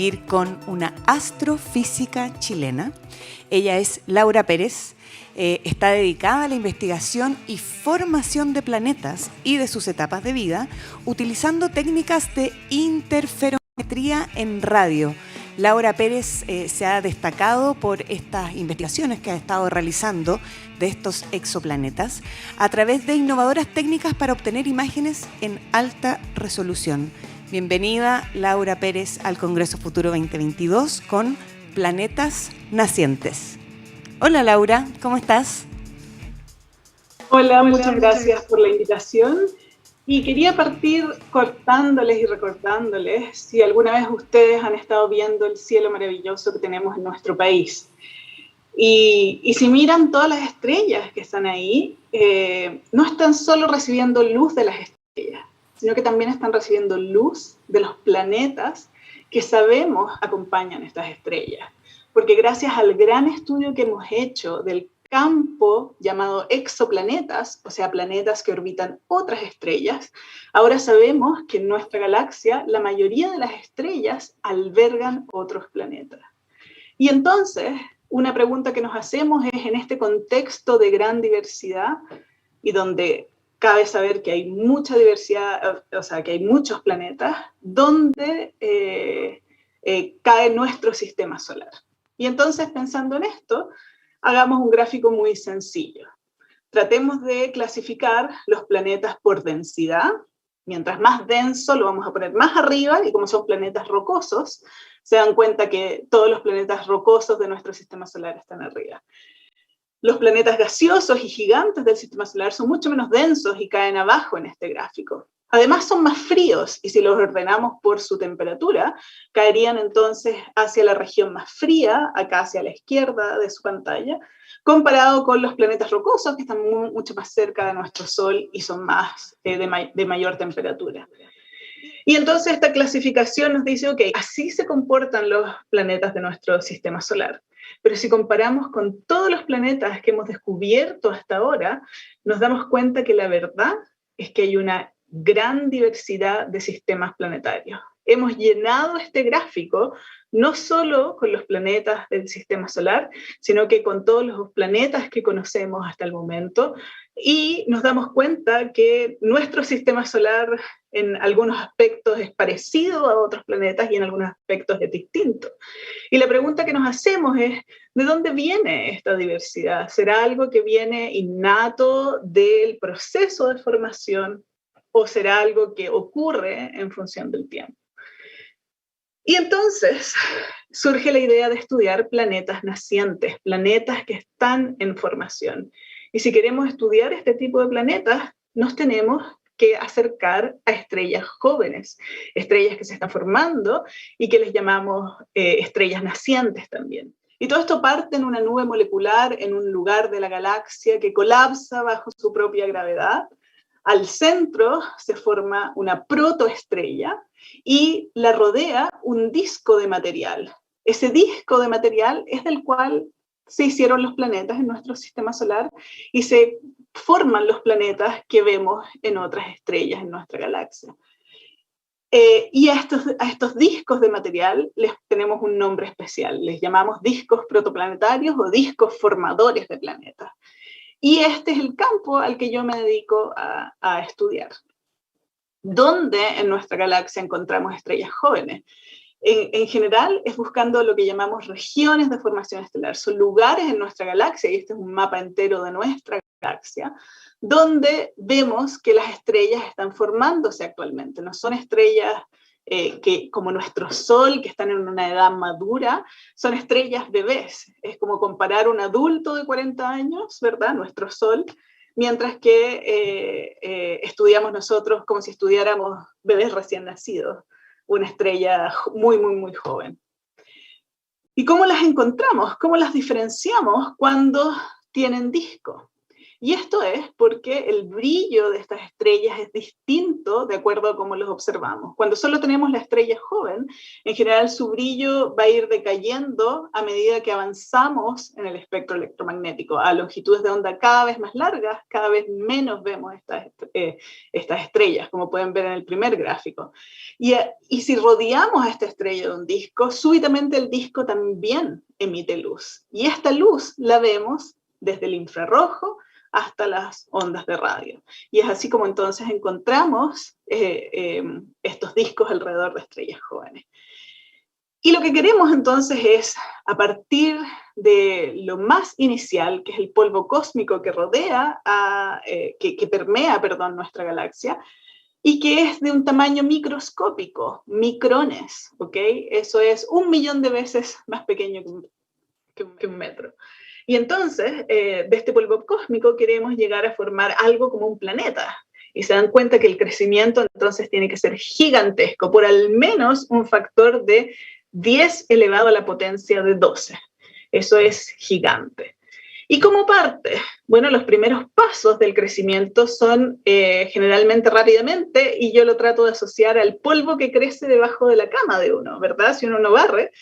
Ir con una astrofísica chilena. Ella es Laura Pérez, está dedicada a la investigación y formación de planetas y de sus etapas de vida, utilizando técnicas de interferometría en radio. Laura Pérez se ha destacado por estas investigaciones que ha estado realizando de estos exoplanetas a través de innovadoras técnicas para obtener imágenes en alta resolución. Bienvenida, Laura Pérez, al Congreso Futuro 2022 con Planetas Nacientes. Hola, Laura, ¿cómo estás? Hola, muchas gracias por la invitación. Y quería partir cortándoles y recordándoles si alguna vez ustedes han estado viendo el cielo maravilloso que tenemos en nuestro país. Y si miran todas las estrellas que están ahí, no están solo recibiendo luz de las estrellas, sino que también están recibiendo luz de los planetas que sabemos acompañan estas estrellas. Porque gracias al gran estudio que hemos hecho del campo llamado exoplanetas, o sea, planetas que orbitan otras estrellas, ahora sabemos que en nuestra galaxia la mayoría de las estrellas albergan otros planetas. Y entonces, una pregunta que nos hacemos es, en este contexto de gran diversidad y donde cabe saber que hay mucha diversidad, o sea, que hay muchos planetas, ¿dónde cae nuestro sistema solar? Y entonces, pensando en esto, hagamos un gráfico muy sencillo. Tratemos de clasificar los planetas por densidad. Mientras más denso, lo vamos a poner más arriba, y como son planetas rocosos, se dan cuenta que todos los planetas rocosos de nuestro sistema solar están arriba. Los planetas gaseosos y gigantes del sistema solar son mucho menos densos y caen abajo en este gráfico. Además son más fríos, y si los ordenamos por su temperatura, caerían entonces hacia la región más fría, acá hacia la izquierda de su pantalla, comparado con los planetas rocosos, que están mucho más cerca de nuestro Sol y son más de mayor temperatura. Y entonces esta clasificación nos dice, ok, así se comportan los planetas de nuestro sistema solar. Pero si comparamos con todos los planetas que hemos descubierto hasta ahora, nos damos cuenta que la verdad es que hay una gran diversidad de sistemas planetarios. Hemos llenado este gráfico no solo con los planetas del sistema solar, sino que con todos los planetas que conocemos hasta el momento, y nos damos cuenta que nuestro sistema solar en algunos aspectos es parecido a otros planetas y en algunos aspectos es distinto. Y la pregunta que nos hacemos es, ¿de dónde viene esta diversidad? ¿Será algo que viene innato del proceso de formación o será algo que ocurre en función del tiempo? Y entonces surge la idea de estudiar planetas nacientes, planetas que están en formación. Y si queremos estudiar este tipo de planetas, nos tenemos que acercar a estrellas jóvenes, estrellas que se están formando y que les llamamos estrellas nacientes también. Y todo esto parte en una nube molecular en un lugar de la galaxia que colapsa bajo su propia gravedad. Al centro se forma una protoestrella y la rodea un disco de material. Ese disco de material es del cual se hicieron los planetas en nuestro sistema solar y se forman los planetas que vemos en otras estrellas en nuestra galaxia. Y a estos discos de material les tenemos un nombre especial, les llamamos discos protoplanetarios o discos formadores de planetas. Y este es el campo al que yo me dedico a estudiar. ¿Dónde en nuestra galaxia encontramos estrellas jóvenes? En general es buscando lo que llamamos regiones de formación estelar. Son lugares en nuestra galaxia, y este es un mapa entero de nuestra galaxia, donde vemos que las estrellas están formándose actualmente. No son estrellas que, como nuestro Sol, que están en una edad madura, son estrellas bebés. Es como comparar un adulto de 40 años, ¿verdad? Nuestro Sol, mientras que estudiamos nosotros como si estudiáramos bebés recién nacidos, una estrella muy, muy, muy joven. ¿Y cómo las encontramos? ¿Cómo las diferenciamos cuando tienen disco? Y esto es porque el brillo de estas estrellas es distinto de acuerdo a cómo los observamos. Cuando solo tenemos la estrella joven, en general su brillo va a ir decayendo a medida que avanzamos en el espectro electromagnético. A longitudes de onda cada vez más largas, cada vez menos vemos estas estrellas, como pueden ver en el primer gráfico. Y si rodeamos a esta estrella de un disco, súbitamente el disco también emite luz. Y esta luz la vemos desde el infrarrojo hasta las ondas de radio. Y es así como entonces encontramos estos discos alrededor de estrellas jóvenes. Y lo que queremos entonces es, a partir de lo más inicial, que es el polvo cósmico que rodea, que permea, perdón, nuestra galaxia, y que es de un tamaño microscópico, micrones, ¿ok? Eso es 1.000.000 de veces más pequeño que un metro. Y entonces, de este polvo cósmico queremos llegar a formar algo como un planeta. Y se dan cuenta que el crecimiento entonces tiene que ser gigantesco, por al menos un factor de 10 elevado a la potencia de 12. Eso es gigante. ¿Y cómo parte? Bueno, los primeros pasos del crecimiento son generalmente rápidamente, y yo lo trato de asociar al polvo que crece debajo de la cama de uno, ¿verdad? Si uno no barre,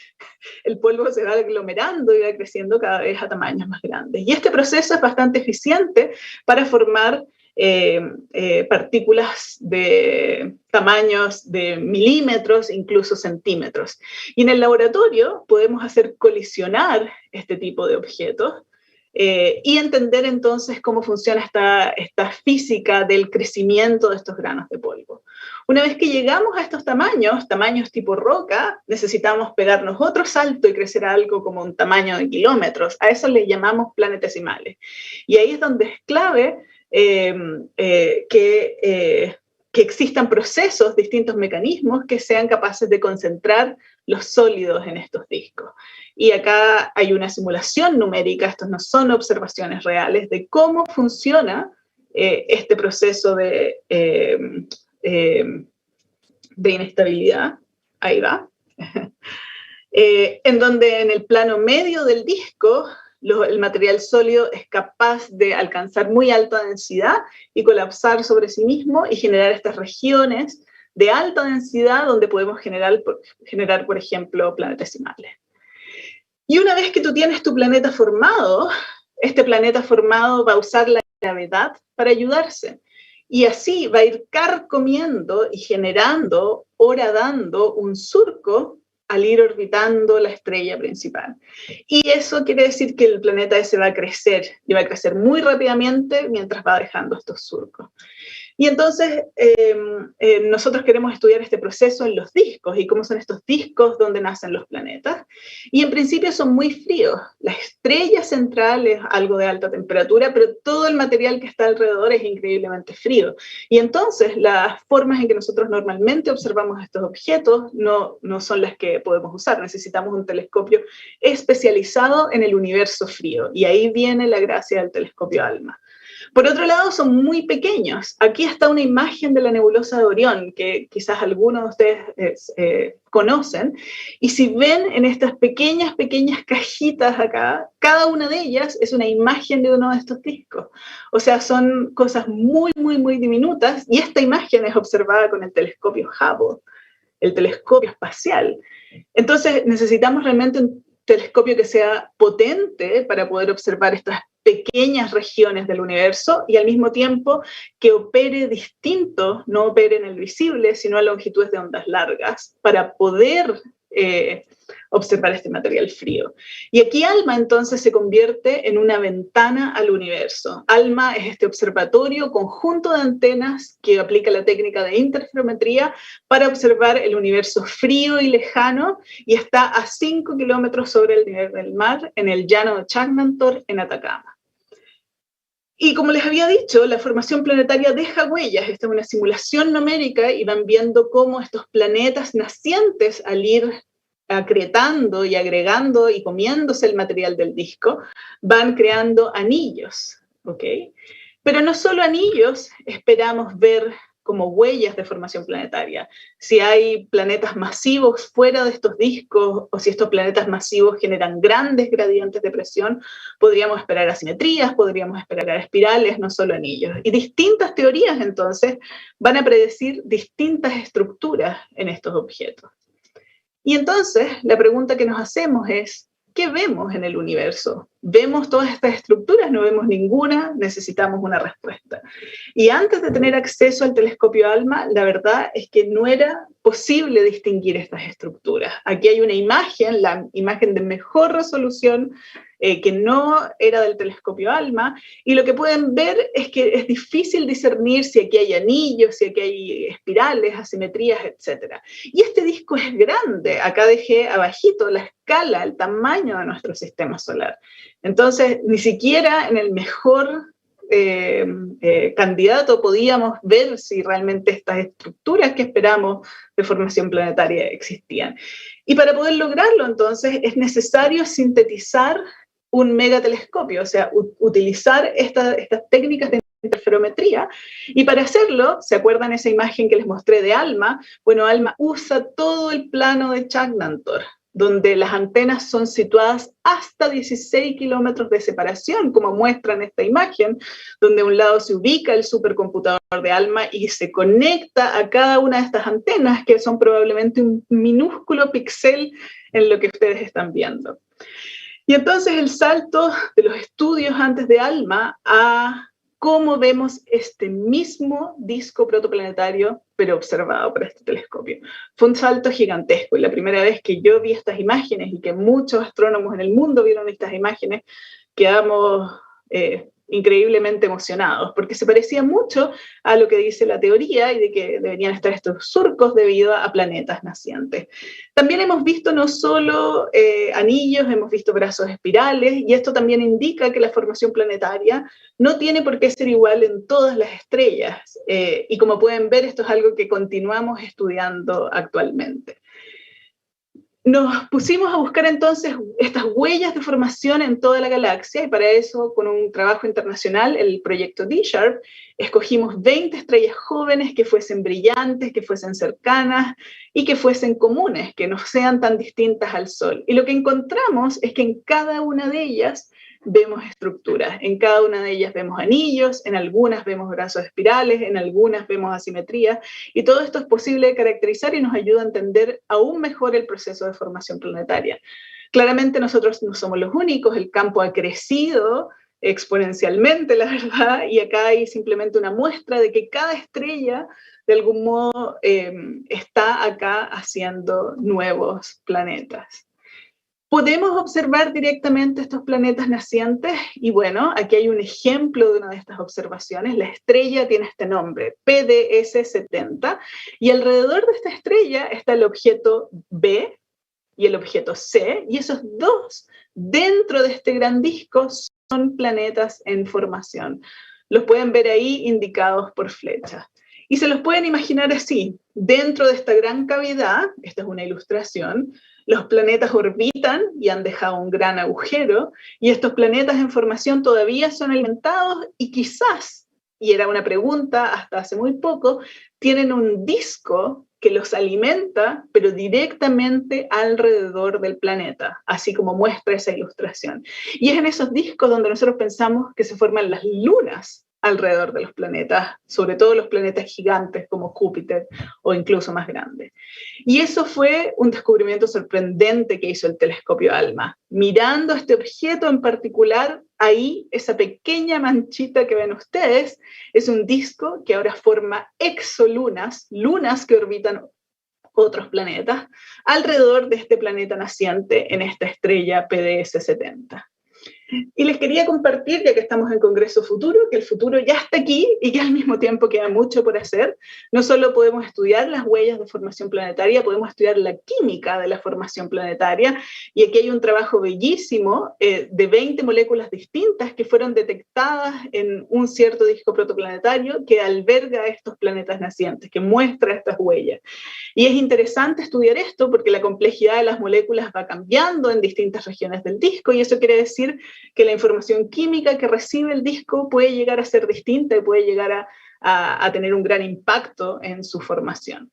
el polvo se va aglomerando y va creciendo cada vez a tamaños más grandes. Y este proceso es bastante eficiente para formar partículas de tamaños de milímetros, incluso centímetros. Y en el laboratorio podemos hacer colisionar este tipo de objetos y entender entonces cómo funciona esta física del crecimiento de estos granos de polvo. Una vez que llegamos a estos tamaños tipo roca, necesitamos pegarnos otro salto y crecer a algo como un tamaño de kilómetros. A eso le llamamos planetesimales. Y ahí es donde es clave que existan procesos, distintos mecanismos que sean capaces de concentrar los sólidos en estos discos. Y acá hay una simulación numérica, estos no son observaciones reales, de cómo funciona este proceso de inestabilidad. Ahí va. En donde en el plano medio del disco el material sólido es capaz de alcanzar muy alta densidad y colapsar sobre sí mismo y generar estas regiones de alta densidad donde podemos generar, por ejemplo, planetesimales. Y una vez que tú tienes tu planeta formado, este planeta formado va a usar la gravedad para ayudarse. Y así va a ir carcomiendo y generando, horadando un surco al ir orbitando la estrella principal. Y eso quiere decir que el planeta ese va a crecer, y va a crecer muy rápidamente mientras va dejando estos surcos. Y entonces nosotros queremos estudiar este proceso en los discos y cómo son estos discos donde nacen los planetas. Y en principio son muy fríos. La estrella central es algo de alta temperatura, pero todo el material que está alrededor es increíblemente frío. Y entonces las formas en que nosotros normalmente observamos estos objetos no son las que podemos usar. Necesitamos un telescopio especializado en el universo frío. Y ahí viene la gracia del telescopio ALMA. Por otro lado, son muy pequeños. Aquí está una imagen de la nebulosa de Orión, que quizás algunos de ustedes conocen. Y si ven en estas pequeñas cajitas acá, cada una de ellas es una imagen de uno de estos discos. O sea, son cosas muy diminutas. Y esta imagen es observada con el telescopio Hubble, el telescopio espacial. Entonces, necesitamos realmente un telescopio que sea potente para poder observar estas pequeñas regiones del universo y al mismo tiempo que opere distinto, no opere en el visible, sino a longitudes de ondas largas, para poder observar este material frío. Y aquí ALMA entonces se convierte en una ventana al universo. ALMA es este observatorio, conjunto de antenas que aplica la técnica de interferometría para observar el universo frío y lejano, y está a 5 kilómetros sobre el nivel del mar en el llano de Chagnator en Atacama. Y como les había dicho, la formación planetaria deja huellas. Esta es una simulación numérica y van viendo cómo estos planetas nacientes, al ir acretando y agregando y comiéndose el material del disco, van creando anillos, ¿ok? Pero no solo anillos esperamos ver como huellas de formación planetaria. Si hay planetas masivos fuera de estos discos, o si estos planetas masivos generan grandes gradientes de presión, podríamos esperar asimetrías, podríamos esperar espirales, no solo anillos. Y distintas teorías, entonces, van a predecir distintas estructuras en estos objetos. Y entonces, la pregunta que nos hacemos es, ¿qué vemos en el universo? ¿Vemos todas estas estructuras? ¿No vemos ninguna? Necesitamos una respuesta. Y antes de tener acceso al telescopio ALMA, la verdad es que no era posible distinguir estas estructuras. Aquí hay una imagen, la imagen de mejor resolución, que no era del telescopio ALMA, y lo que pueden ver es que es difícil discernir si aquí hay anillos, si aquí hay espirales, asimetrías, etc. Y este disco es grande. Acá dejé abajito la escala, el tamaño de nuestro sistema solar. Entonces, ni siquiera en el mejor candidato podíamos ver si realmente estas estructuras que esperamos de formación planetaria existían. Y para poder lograrlo, entonces, es necesario sintetizar un megatelescopio, o sea, utilizar estas técnicas de interferometría, y para hacerlo, ¿se acuerdan esa imagen que les mostré de ALMA? Bueno, ALMA usa todo el plano de Chagnator, donde las antenas son situadas hasta 16 kilómetros de separación, como muestra en esta imagen, donde a un lado se ubica el supercomputador de ALMA y se conecta a cada una de estas antenas, que son probablemente un minúsculo píxel en lo que ustedes están viendo. Y entonces el salto de los estudios antes de ALMA a cómo vemos este mismo disco protoplanetario, pero observado por este telescopio. Fue un salto gigantesco, y la primera vez que yo vi estas imágenes y que muchos astrónomos en el mundo vieron estas imágenes, quedamos increíblemente emocionados, porque se parecía mucho a lo que dice la teoría y de que deberían estar estos surcos debido a planetas nacientes. También hemos visto no solo anillos, hemos visto brazos espirales, y esto también indica que la formación planetaria no tiene por qué ser igual en todas las estrellas, y como pueden ver, esto es algo que continuamos estudiando actualmente. Nos pusimos a buscar entonces estas huellas de formación en toda la galaxia, y para eso, con un trabajo internacional, el proyecto D-Sharp, escogimos 20 estrellas jóvenes que fuesen brillantes, que fuesen cercanas y que fuesen comunes, que no sean tan distintas al Sol. Y lo que encontramos es que en cada una de ellas vemos estructuras, en cada una de ellas vemos anillos, en algunas vemos brazos espirales, en algunas vemos asimetría, y todo esto es posible de caracterizar y nos ayuda a entender aún mejor el proceso de formación planetaria. Claramente nosotros no somos los únicos, el campo ha crecido exponencialmente, la verdad, y acá hay simplemente una muestra de que cada estrella de algún modo está acá haciendo nuevos planetas. ¿Podemos observar directamente estos planetas nacientes? Y bueno, aquí hay un ejemplo de una de estas observaciones. La estrella tiene este nombre, PDS-70, y alrededor de esta estrella está el objeto B y el objeto C, y esos dos, dentro de este gran disco, son planetas en formación. Los pueden ver ahí indicados por flechas. Y se los pueden imaginar así: dentro de esta gran cavidad, esta es una ilustración, los planetas orbitan y han dejado un gran agujero, y estos planetas en formación todavía son alimentados y quizás, y era una pregunta hasta hace muy poco, tienen un disco que los alimenta, pero directamente alrededor del planeta, así como muestra esa ilustración. Y es en esos discos donde nosotros pensamos que se forman las lunas alrededor de los planetas, sobre todo los planetas gigantes como Júpiter o incluso más grandes. Y eso fue un descubrimiento sorprendente que hizo el telescopio ALMA. Mirando este objeto en particular, ahí, esa pequeña manchita que ven ustedes, es un disco que ahora forma exolunas, lunas que orbitan otros planetas, alrededor de este planeta naciente en esta estrella PDS-70. Y les quería compartir, ya que estamos en Congreso Futuro, que el futuro ya está aquí y que al mismo tiempo queda mucho por hacer. No solo podemos estudiar las huellas de formación planetaria, podemos estudiar la química de la formación planetaria, y aquí hay un trabajo bellísimo de 20 moléculas distintas que fueron detectadas en un cierto disco protoplanetario que alberga estos planetas nacientes, que muestra estas huellas. Y es interesante estudiar esto porque la complejidad de las moléculas va cambiando en distintas regiones del disco, y eso quiere decir que la información química que recibe el disco puede llegar a ser distinta y puede llegar a tener un gran impacto en su formación.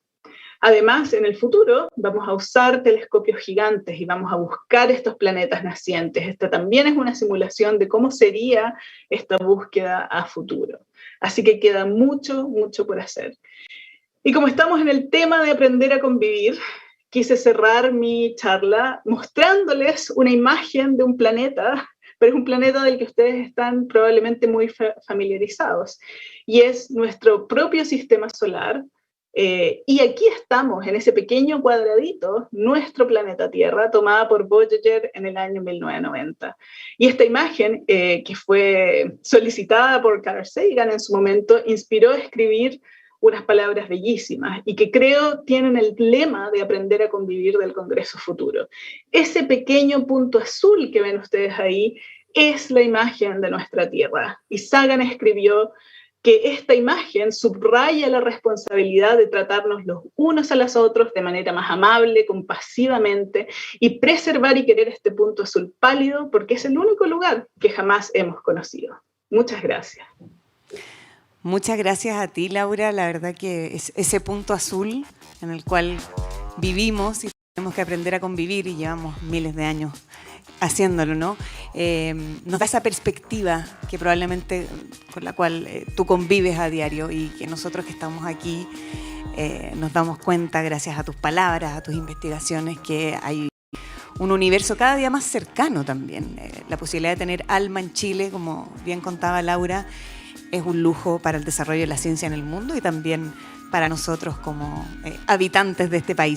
Además, en el futuro vamos a usar telescopios gigantes y vamos a buscar estos planetas nacientes. Esta también es una simulación de cómo sería esta búsqueda a futuro. Así que queda mucho, mucho por hacer. Y como estamos en el tema de aprender a convivir, quise cerrar mi charla mostrándoles una imagen de un planeta, pero es un planeta del que ustedes están probablemente muy familiarizados, y es nuestro propio sistema solar. Y aquí estamos, en ese pequeño cuadradito, nuestro planeta Tierra, tomada por Voyager en el año 1990. Y esta imagen, que fue solicitada por Carl Sagan en su momento, inspiró a escribir unas palabras bellísimas y que creo tienen el lema de aprender a convivir del Congreso Futuro. Ese pequeño punto azul que ven ustedes ahí es la imagen de nuestra Tierra. Y Sagan escribió que esta imagen subraya la responsabilidad de tratarnos los unos a los otros de manera más amable, compasivamente, y preservar y querer este punto azul pálido porque es el único lugar que jamás hemos conocido. Muchas gracias. Muchas gracias a ti, Laura. La verdad que es ese punto azul en el cual vivimos y tenemos que aprender a convivir y llevamos miles de años haciéndolo, ¿no? Nos da esa perspectiva que probablemente con la cual tú convives a diario y que nosotros que estamos aquí nos damos cuenta, gracias a tus palabras, a tus investigaciones, que hay un universo cada día más cercano también. La posibilidad de tener alma en Chile, como bien contaba Laura, es un lujo para el desarrollo de la ciencia en el mundo y también para nosotros como habitantes de este país.